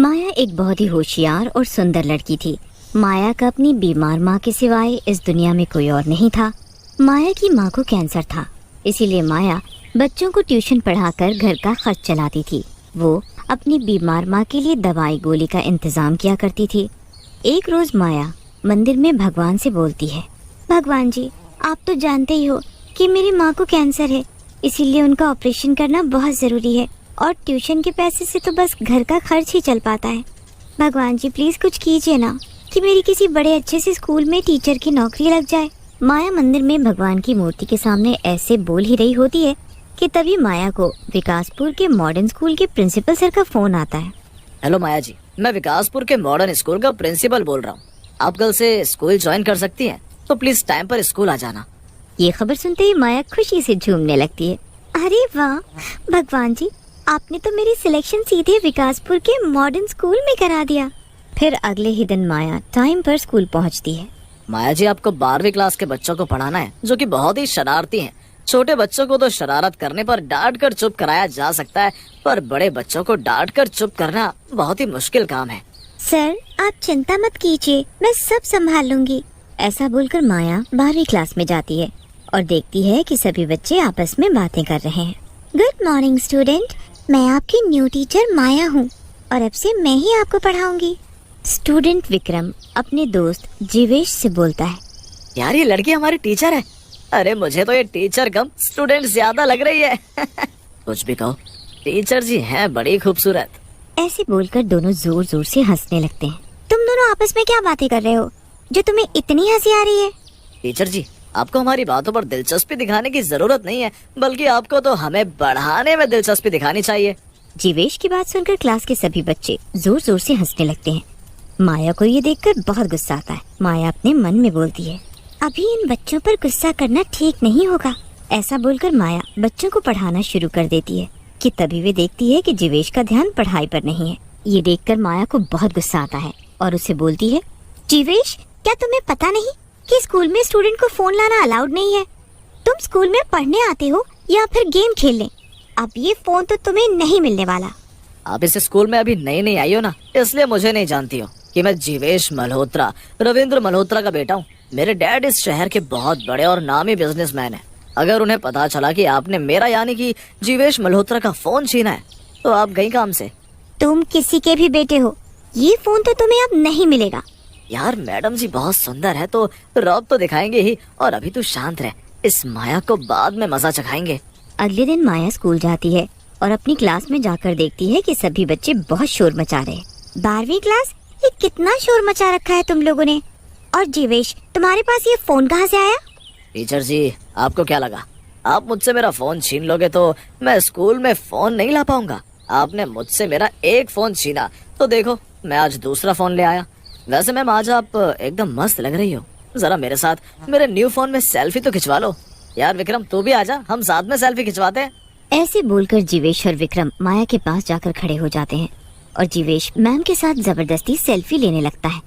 माया एक बहुत ही होशियार और सुंदर लड़की थी। माया का अपनी बीमार माँ के सिवाय इस दुनिया में कोई और नहीं था। माया की माँ को कैंसर था, इसीलिए माया बच्चों को ट्यूशन पढ़ाकर घर का खर्च चलाती थी। वो अपनी बीमार माँ के लिए दवाई गोली का इंतजाम किया करती थी। एक रोज माया मंदिर में भगवान से बोलती है, भगवान जी, आप तो जानते ही हो कि मेरी माँ को कैंसर है, इसीलिए उनका ऑपरेशन करना बहुत जरूरी है और ट्यूशन के पैसे से तो बस घर का खर्च ही चल पाता है। भगवान जी प्लीज कुछ कीजिए ना कि मेरी किसी बड़े अच्छे से स्कूल में टीचर की नौकरी लग जाए। माया मंदिर में भगवान की मूर्ति के सामने ऐसे बोल ही रही होती है कि तभी माया को विकासपुर के मॉडर्न स्कूल के प्रिंसिपल सर का फोन आता है। हेलो माया जी, मैं विकासपुर के मॉडर्न स्कूल का प्रिंसिपल बोल रहा हूँ। आप कल से स्कूल ज्वाइन कर सकती हैं, तो प्लीज टाइम पर स्कूल आ जाना। ये खबर सुनते ही माया खुशी से झूमने लगती है। अरे वाह भगवान जी, आपने तो मेरी सिलेक्शन सीधे विकासपुर के मॉडर्न स्कूल में करा दिया। फिर अगले ही दिन माया टाइम पर स्कूल पहुंचती है। माया जी, आपको 12वीं क्लास के बच्चों को पढ़ाना है जो कि बहुत ही शरारती हैं। छोटे बच्चों को तो शरारत करने पर डांट कर चुप कराया जा सकता है, पर बड़े बच्चों को डांट कर चुप करना बहुत ही मुश्किल काम है। सर आप चिंता मत कीजिए, मैं सब संभाल लूंगी। ऐसा बोलकर माया 12वीं क्लास में जाती है और देखती है कि सभी बच्चे आपस में बातें कर रहे हैं। गुड मॉर्निंग स्टूडेंट, मैं आपकी न्यू टीचर माया हूँ और अब से मैं ही आपको पढ़ाऊंगी। स्टूडेंट विक्रम अपने दोस्त जीवेश से बोलता है, यार ये लड़की हमारी टीचर है। अरे मुझे तो ये टीचर कम स्टूडेंट ज्यादा लग रही है। कुछ भी कहो, टीचर जी हैं बड़ी खूबसूरत। ऐसे बोलकर दोनों जोर जोर से हंसने लगते हैं। तुम दोनों आपस में क्या बातें कर रहे हो जो तुम्हें इतनी हंसी आ रही है? टीचर जी, आपको हमारी बातों पर दिलचस्पी दिखाने की जरूरत नहीं है, बल्कि आपको तो हमें बढ़ाने में दिलचस्पी दिखानी चाहिए। जीवेश की बात सुनकर क्लास के सभी बच्चे जोर जोर से हंसने लगते हैं। माया को ये देखकर बहुत गुस्सा आता है। माया अपने मन में बोलती है, अभी इन बच्चों पर गुस्सा करना ठीक नहीं होगा। ऐसा बोलकर माया बच्चों को पढ़ाना शुरू कर देती है कि तभी वे देखती है कि जीवेश का ध्यान पढ़ाई पर नहीं है। ये देखकर माया को बहुत गुस्सा आता है और उसे बोलती है, जीवेश, क्या तुम्हें पता नहीं कि स्कूल में स्टूडेंट को फोन लाना अलाउड नहीं है? तुम स्कूल में पढ़ने आते हो या फिर गेम खेलने? अब ये फोन तो तुम्हें नहीं मिलने वाला। आप इस स्कूल में अभी नई आई हो ना, इसलिए मुझे नहीं जानती हो कि मैं जीवेश मल्होत्रा, रविंद्र मल्होत्रा का बेटा हूँ। मेरे डैड इस शहर के बहुत बड़े और नामी बिजनेसमैन हैं। अगर उन्हें पता चला कि आपने मेरा यानी कि जीवेश मल्होत्रा का फोन छीना है तो आप गई काम से। तुम किसी के भी बेटे हो, ये फोन तो तुम्हें अब नहीं मिलेगा। यार मैडम जी बहुत सुंदर है तो रौब तो दिखाएंगे ही, और अभी तू शांत रह, इस माया को बाद में मजा चखाएंगे। अगले दिन माया स्कूल जाती है और अपनी क्लास में जाकर देखती है कि सभी बच्चे बहुत शोर मचा रहे हैं। 12वीं क्लास, ये कितना शोर मचा रखा है तुम लोगों ने। और जीवेश, तुम्हारे पास ये फोन कहाँ से आया? टीचर जी, आपको क्या लगा आप मुझसे मेरा फोन छीन लोगे तो मैं स्कूल में फोन नहीं ला पाऊंगा? आपने मुझसे मेरा एक फोन छीना तो देखो मैं आज दूसरा फोन ले आया। वैसे मैम आज आप एकदम मस्त लग रही हो, जरा मेरे साथ मेरे न्यू फोन में सेल्फी तो खिंचवा लो। यार विक्रम तू भी आजा, हम साथ में सेल्फी खिंचवाते हैं। ऐसे बोलकर जीवेश और विक्रम माया के पास जाकर खड़े हो जाते हैं और जीवेश मैम के साथ जबरदस्ती सेल्फी लेने लगता है।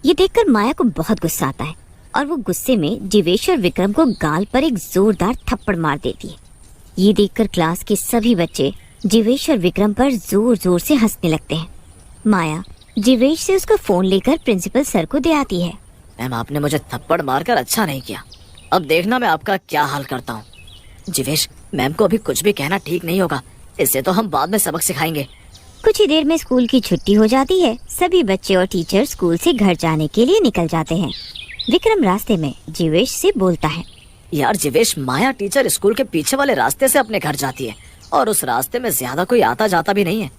ये देखकर माया को बहुत गुस्सा आता है और वो गुस्से में जीवेश और विक्रम को गाल पर एक जोरदार थप्पड़ मार देती है। ये देखकर क्लास के सभी बच्चे जीवेश और विक्रम पर जोर जोर से हंसने लगते हैं। माया जीवेश से उसका फोन लेकर प्रिंसिपल सर को दे आती है। मैम आपने मुझे थप्पड़ मारकर अच्छा नहीं किया, अब देखना मैं आपका क्या हाल करता हूँ। जीवेश, मैम को अभी कुछ भी कहना ठीक नहीं होगा, इससे तो हम बाद में सबक सिखाएंगे। कुछ ही देर में स्कूल की छुट्टी हो जाती है। सभी बच्चे और टीचर स्कूल से घर जाने के लिए निकल जाते हैं। विक्रम रास्ते में जीवेश से बोलता है, यार जीवेश, माया टीचर स्कूल के पीछे वाले रास्ते से अपने घर जाती है और उस रास्ते में ज्यादा कोई आता जाता भी नहीं है,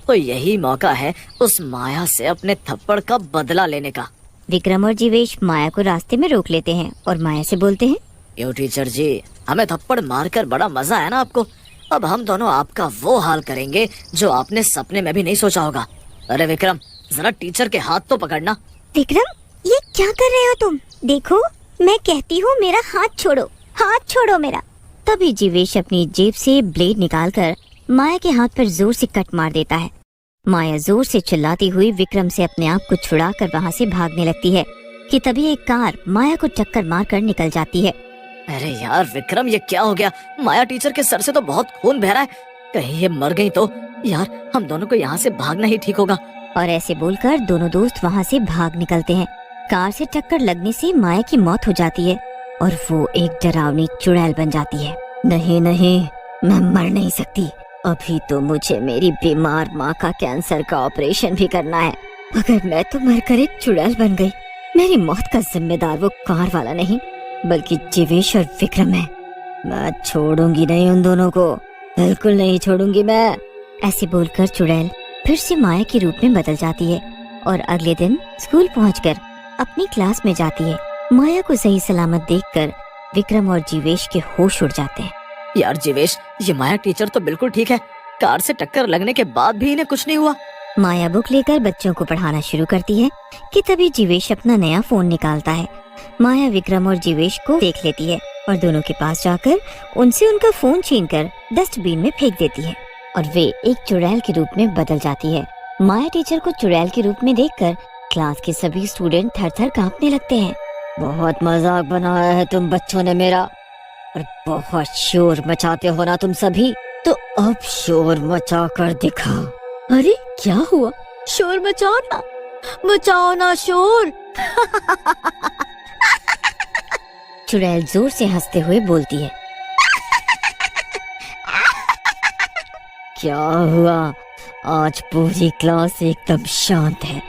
तो यही मौका है उस माया से अपने थप्पड़ का बदला लेने का। विक्रम और जीवेश माया को रास्ते में रोक लेते हैं और माया से बोलते हैं, क्यों टीचर जी, हमें थप्पड़ मारकर बड़ा मजा है ना आपको? अब हम दोनों आपका वो हाल करेंगे जो आपने सपने में भी नहीं सोचा होगा। अरे विक्रम, जरा टीचर के हाथ तो पकड़ना। विक्रम, ये क्या कर रहे हो तुम? देखो मैं कहती हूँ मेरा हाथ छोड़ो, हाथ छोड़ो मेरा। तभी जीवेश अपनी जेब से ब्लेड निकालकर माया के हाथ पर जोर से कट मार देता है। माया जोर से चिल्लाती हुई विक्रम से अपने आप को छुड़ाकर वहाँ से भागने लगती है कि तभी एक कार माया को टक्कर मारकर निकल जाती है। अरे यार विक्रम, ये क्या हो गया? माया टीचर के सर से तो बहुत खून बह रहा है, कहीं ये मर गई तो? यार हम दोनों को यहाँ से भागना ही ठीक होगा। और ऐसे बोलकर दोनों दोस्त वहाँ से भाग निकलते हैं। कार से टक्कर लगने से माया की मौत हो जाती है और वो एक डरावनी चुड़ैल बन जाती है। नहीं नहीं, मैं मर नहीं सकती। अभी तो मुझे मेरी बीमार माँ का कैंसर का ऑपरेशन भी करना है। अगर मैं तो मरकर एक चुड़ैल बन गई, मेरी मौत का जिम्मेदार वो कार वाला नहीं बल्कि जीवेश और विक्रम है। मैं छोड़ूंगी नहीं उन दोनों को, बिल्कुल नहीं छोड़ूंगी मैं। ऐसे बोलकर चुड़ैल फिर से माया के रूप में बदल जाती है और अगले दिन स्कूल पहुंचकर अपनी क्लास में जाती है। माया को सही सलामत देखकर विक्रम और जीवेश के होश उड़ जाते हैं। यार जीवेश, ये माया टीचर तो बिल्कुल ठीक है। कार से टक्कर लगने के बाद भी इन्हें कुछ नहीं हुआ। माया बुक लेकर बच्चों को पढ़ाना शुरू करती है कि तभी जीवेश अपना नया फोन निकालता है। माया विक्रम और जीवेश को देख लेती है और दोनों के पास जाकर उनसे उनका फोन छीनकर डस्टबिन में फेंक देती है और वे एक चुड़ैल के रूप में बदल जाती है। माया टीचर को चुड़ैल के रूप में देखकर क्लास के सभी स्टूडेंट थर-थर कांपने लगते हैं। बहुत मजाक बनाया है तुम बच्चों ने मेरा, और बहुत शोर मचाते हो ना तुम सभी, तो अब शोर मचा कर दिखाओ। अरे क्या हुआ? शोर मचाओ ना शोर। चुड़ैल जोर से हंसते हुए बोलती है। क्या हुआ? आज पूरी क्लास एकदम शांत है।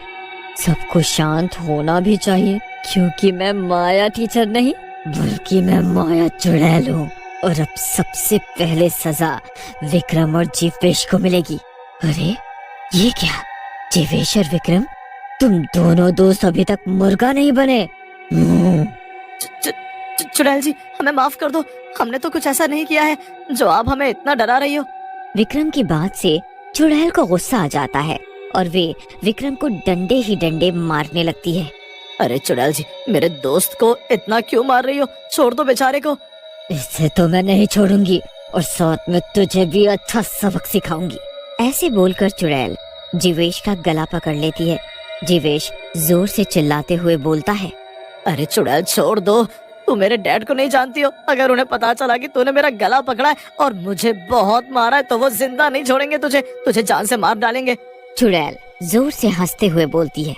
सबको शांत होना भी चाहिए क्योंकि मैं माया टीचर नहीं बल्कि मैं माया चुड़ैल हूँ और अब सबसे पहले सजा विक्रम और जीवेश को मिलेगी। अरे ये क्या? जीवेश और विक्रम, तुम दोनों दोस्त अभी तक मुर्गा नहीं बने। चुड़ैल जी, हमें माफ कर दो। हमने तो कुछ ऐसा नहीं किया है जो आप हमें इतना डरा रही हो। विक्रम की बात से चुड़ैल को गुस्सा आ जाता है और वे विक्रम को डंडे ही डंडे मारने लगती है। अरे चुड़ैल जी, मेरे दोस्त को इतना क्यों मार रही हो? छोड़ दो बेचारे को। इसे तो मैं नहीं छोड़ूंगी और साथ में तुझे भी अच्छा सबक सिखाऊंगी। ऐसे बोलकर चुड़ैल जीवेश का गला पकड़ लेती है। जीवेश जोर से चिल्लाते हुए बोलता है। अरे चुड़ैल छोड़ दो, तू मेरे डैड को नहीं जानती हो। अगर उन्हें पता चला कि तूने मेरा गला पकड़ा है और मुझे बहुत मारा है तो वो जिंदा नहीं छोड़ेंगे तुझे जान से मार डालेंगे। चुड़ैल जोर से हंसते हुए बोलती है।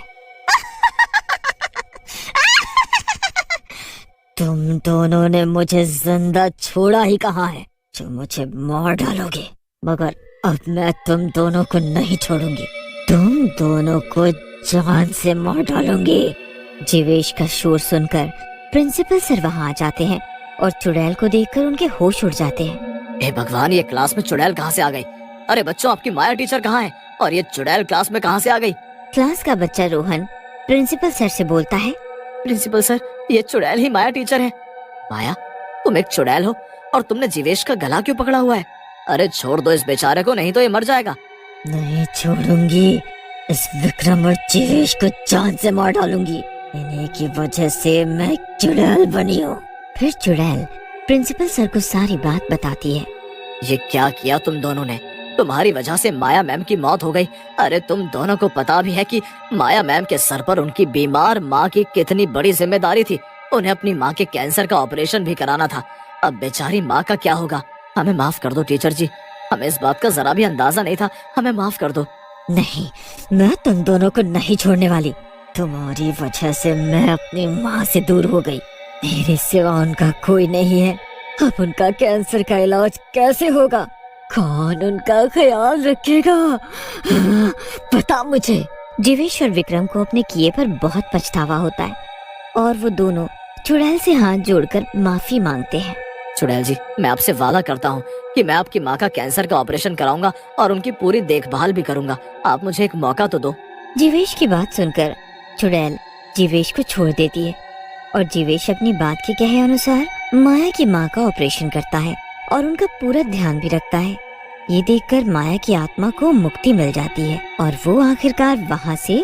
तुम दोनों ने मुझे जिंदा छोड़ा ही कहाँ है जो मुझे मार डालोगे, मगर अब मैं तुम दोनों को नहीं छोड़ूंगी। तुम दोनों को जान से मार डालूंगी। जीवेश का शोर सुनकर प्रिंसिपल सर वहाँ आ जाते हैं और चुड़ैल को देखकर उनके होश उड़ जाते हैं। हे भगवान, ये क्लास में चुड़ैल कहाँ से आ गई? अरे बच्चों, आपकी माया टीचर कहाँ है और ये चुड़ैल क्लास में कहाँ से आ गई? क्लास का बच्चा रोहन प्रिंसिपल सर से बोलता है। प्रिंसिपल सर, ये चुड़ैल ही माया टीचर है। माया, तुम एक चुड़ैल हो और तुमने जीवेश का गला क्यों पकड़ा हुआ है? अरे छोड़ दो इस बेचारे को, नहीं तो ये मर जाएगा। नहीं छोड़ूंगी, इस विक्रम और जीवेश को जान से मार डालूंगी। इन्हीं की वजह से मैं चुड़ैल बनी हूँ। फिर चुड़ैल प्रिंसिपल सर को सारी बात बताती है। ये क्या किया तुम दोनों ने? तुम्हारी वजह से माया मैम की मौत हो गई। अरे तुम दोनों को पता भी है कि माया मैम के सर पर उनकी बीमार माँ की कितनी बड़ी जिम्मेदारी थी। उन्हें अपनी माँ के कैंसर का ऑपरेशन भी कराना था। अब बेचारी माँ का क्या होगा? हमें माफ कर दो टीचर जी, हमें इस बात का जरा भी अंदाजा नहीं था। हमें माफ कर दो। नहीं, मैं तुम दोनों को नहीं छोड़ने वाली। तुम्हारी वजह से मैं अपनी माँ से दूर हो गई। मेरे सिवा उनका कोई नहीं है। अब उनका कैंसर का इलाज कैसे होगा? कौन उनका ख्याल रखेगा? पता मुझे। जीवेश और विक्रम को अपने किए पर बहुत पछतावा होता है और वो दोनों चुड़ैल से हाथ जोड़कर माफी मांगते हैं। चुड़ैल जी, मैं आपसे वादा करता हूँ कि मैं आपकी माँ का कैंसर का ऑपरेशन कराऊंगा और उनकी पूरी देखभाल भी करूंगा। आप मुझे एक मौका तो दो। जीवेश की बात सुनकर चुड़ैल जीवेश को छोड़ देती है और जीवेश अपनी बात के कहे अनुसार माया की माँ का ऑपरेशन करता है और उनका पूरा ध्यान भी रखता है। ये देखकर माया की आत्मा को मुक्ति मिल जाती है और वो आखिरकार वहाँ से